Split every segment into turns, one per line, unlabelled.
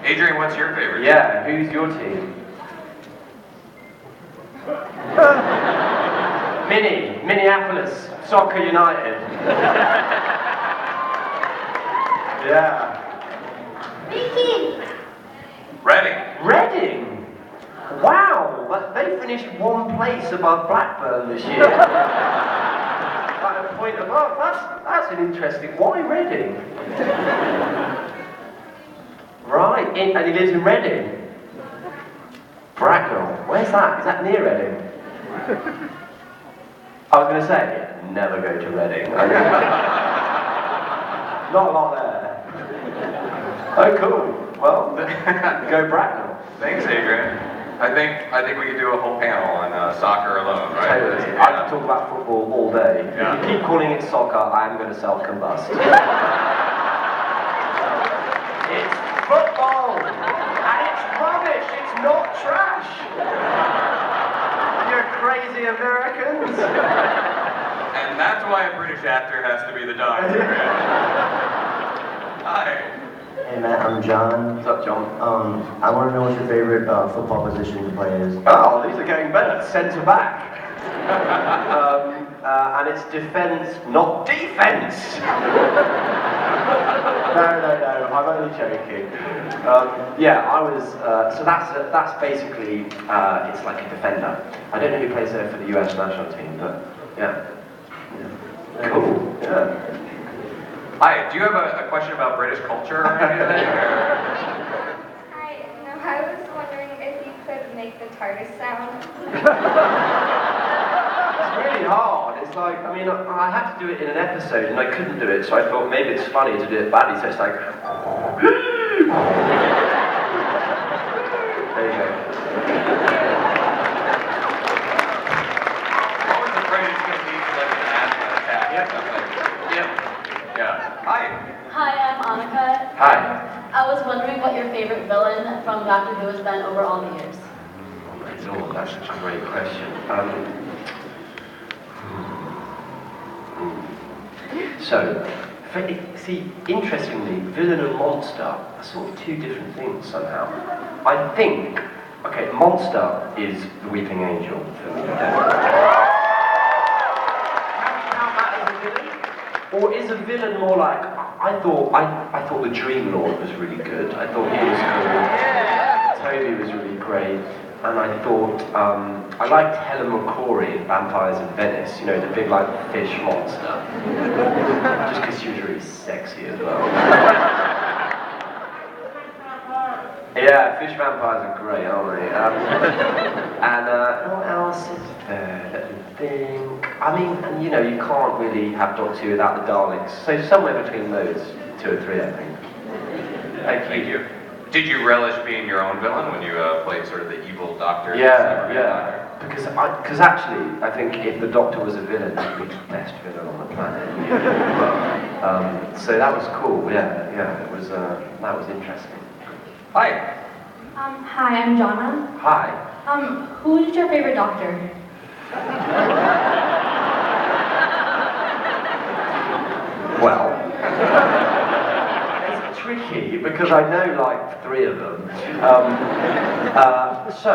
Adrian, what's your favorite?
Yeah, who's your team? Minneapolis Soccer United. Yeah. Reading? Wow, they finished one place above Blackburn this year. At a point above. That's an interesting. Why Reading? Right, and he lives in Reading. Bracknell. Where's that? Is that near Reading? I was going to say, never go to Reading. Not a lot there. Oh, cool. Well, go Bracknell.
Thanks, Adrian. I think we could do a whole panel on soccer alone, right?
Totally. I could talk about football all day.
Yeah.
If you keep calling it soccer, I'm going to self-combust. It's football! And it's rubbish! It's not trash! You crazy Americans!
And that's why a British actor has to be the doctor. Hi.
Hey Matt, I'm John.
What's up, John?
I want to know what your favorite football position to play is.
Oh, these are getting better. Centre back. And it's defence, not defence! No, I'm only joking. Yeah, I was, so that's basically, it's like a defender. I don't know who plays there for the US national team, but yeah. Cool, yeah.
Hi, do you have a question about British culture or anything?
Hi, no, I was wondering if you could make the TARDIS sound.
It's really hard. It's like, I mean, I had to do it in an episode and I couldn't do it, so I thought maybe it's funny to do it badly, so it's like... There you go.
What was the greatest technique for like an asthma attack or something? Yep. Yeah. Hi.
Hi, I'm Annika.
Hi.
I was wondering what your favorite villain from Doctor Who has been over all the years.
Oh my lord, that's such a great question. So, see, interestingly, villain and monster are sort of two different things somehow. I think, okay, monster is the weeping angel for me. Count that as a villain? Or is a villain more like, I thought the Dream Lord was really good. I thought he was cool. Toby was really great. And I thought, I liked Helen McCrory in Vampires in Venice, you know, the big, like, fish monster. Just because she was really sexy as well. Yeah, fish vampires are great, aren't they? And what else is there? Let me think. I mean, and, you know, you can't really have Doctor Who without the Daleks. So somewhere between those two or three, I think.
Thank you. Did you relish being your own villain when you played sort of the evil doctor?
Yeah. Because actually, I think if the Doctor was a villain, he'd be the best villain on the planet. So that was cool. Yeah. It was that was interesting. Hi.
Hi, I'm Jonna.
Hi.
Who is your favorite Doctor?
Well. Tricky because I know like three of them. So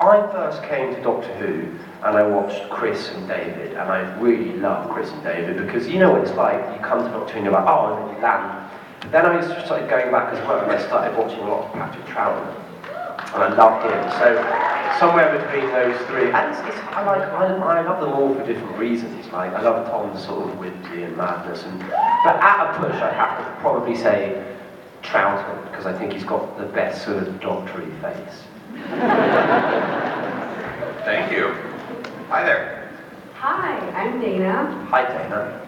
I first came to Doctor Who and I watched Chris and David, and I really love Chris and David because you know what it's like, you come to Doctor Who and you're like, oh, and then you land. But then I started going back as well and I started watching a lot of Patrick Troughton. And I loved him. So somewhere between those three, and I love them all for different reasons. Like I love Tom's sort of whimsy and madness, but at a push, I'd have to probably say Troughton because I think he's got the best sort of doctory face.
Thank you. Hi there.
Hi, I'm Dana.
Hi, Dana.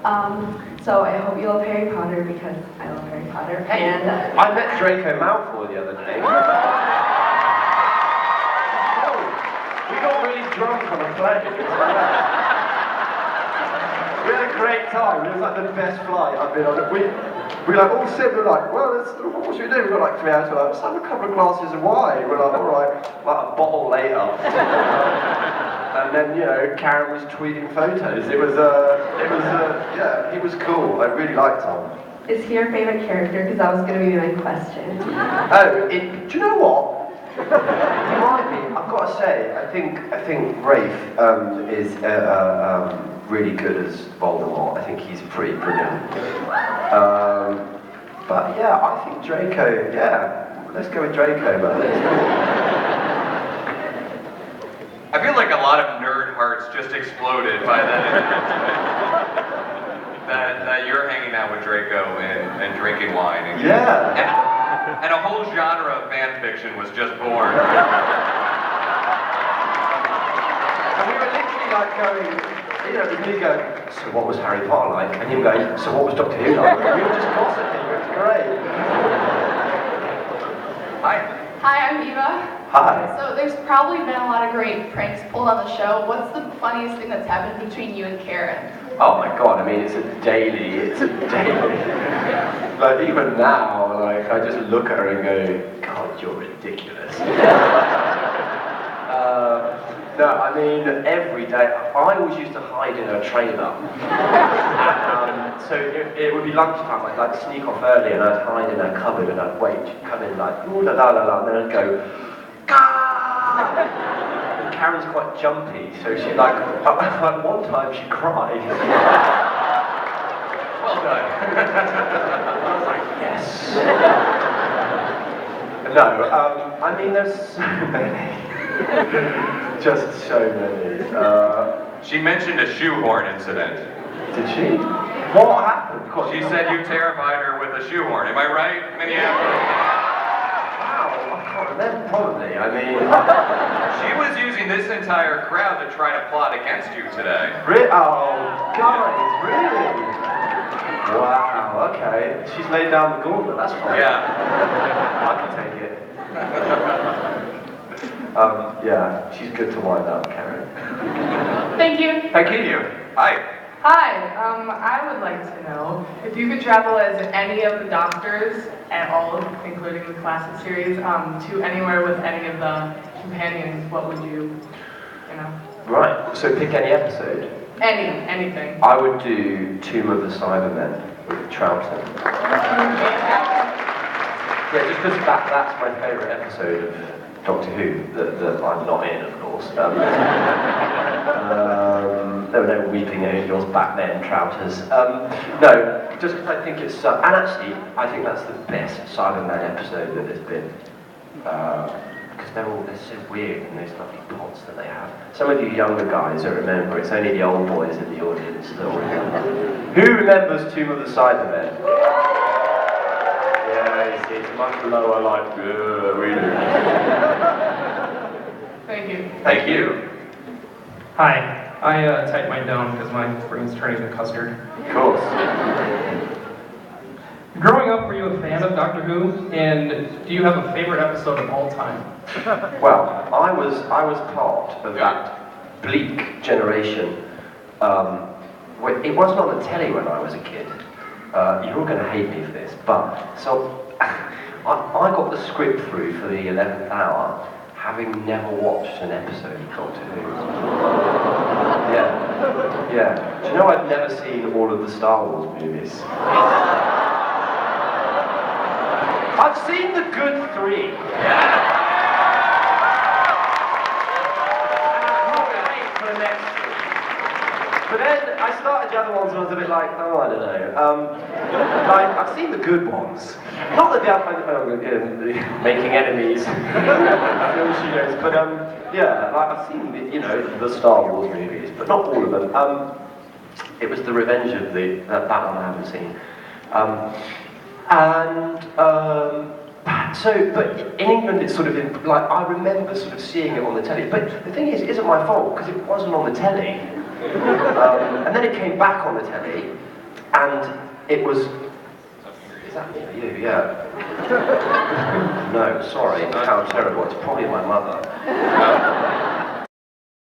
So I hope you love Harry Potter because I love Harry Potter.
Hey,
and
I met Draco Malfoy the other day. We got really drunk on a plane. We had a great time. It was like the best flight I've been on. We like all said, we're like, well, what should we do? We've got like 3 hours to let's have a couple of glasses of wine. We're like, all right, like a bottle later. And then, you know, Karen was tweeting photos. It was cool. I really liked Tom.
Is he your favorite character? Because that was going to be my question.
Oh, do you know what? You might be. I've got to say, I think Rafe is really good as Voldemort. I think he's pretty brilliant. But yeah, I think Draco. Yeah, let's go with Draco, man.
I feel like a lot of nerd hearts just exploded by that you're hanging out with Draco and drinking wine. And,
Yeah.
and a whole genre of fan fiction was just born.
And we were literally like going, you know, me going, so what was Harry Potter like? And him going, so what was Doctor Who like? And we were just gossiping, it was great.
Hi.
Hi, I'm Eva.
Hi.
So there's probably been a lot of great pranks pulled on the show. What's the funniest thing that's happened between you and Karen?
Oh my god, I mean, it's a daily. Like, even now, like, I just look at her and go, God, you're ridiculous. No, I mean, every day, I always used to hide in her trailer. So it would be lunchtime, I'd like sneak off early and I'd hide in her cupboard and I'd wait, she'd come in like, ooh la la la la, and then I'd go, Gah! And Karen's quite jumpy, so she like one time she cried.
Well done.
I was like, yes. No, I mean, there's so many. Just so many.
She mentioned a shoehorn incident.
Did she? What happened?
She said you terrified her with a shoehorn. Am I right, Minneapolis?
Wow, I can't remember. Probably. I mean,
She was using this entire crowd to try to plot against you today.
oh, guys, really? Wow. Okay. She's laid down the gauntlet. That's fine.
Yeah.
I can take it. Yeah, she's good to wind up, Karen.
Thank you.
Thank you.
Hi.
Hi, I would like to know if you could travel as any of the doctors at all, including the classic series, to anywhere with any of the companions, what would you know?
Right, so pick any episode.
Anything.
I would do Tomb of the Cybermen with Troughton. Yeah, just because that's my favourite episode of Doctor Who, that I'm not in, of course. There were no weeping angels back then, Trouters. No, just because I think it's... and actually, I think that's the best Cyberman episode that there's been. Because they're so weird and those lovely pots that they have. Some of you younger guys don't remember, it's only the old boys in the audience that will remember. Who remembers Tomb of the Cybermen? Yeah, it's much lower, like, really.
Thank you.
Thank you.
Hi, I typed mine down because my brain's turning to custard.
Of course.
Growing up, were you a fan of Doctor Who? And do you have a favorite episode of all time?
Well, I was part of that bleak generation. It wasn't on the telly when I was a kid. You're all going to hate me for this, but so I got the script through for the 11th hour, having never watched an episode of Doctor Who. Yeah. Do you know I've never seen all of the Star Wars movies? I've seen the good 3. For the next 3. But then I started the other ones and I was a bit like, oh, I don't know. Like, I've seen the good ones. Not that they're making enemies. But yeah, like I've seen the Star Wars movies, but not all of them. It was the Revenge of that one I haven't seen. But in England it's sort of like I remember sort of seeing it on the telly. But the thing is, it isn't my fault because it wasn't on the telly. And then it came back on the telly, and it was. Is that me or you? Yeah. No, sorry. How terrible. It's probably my mother.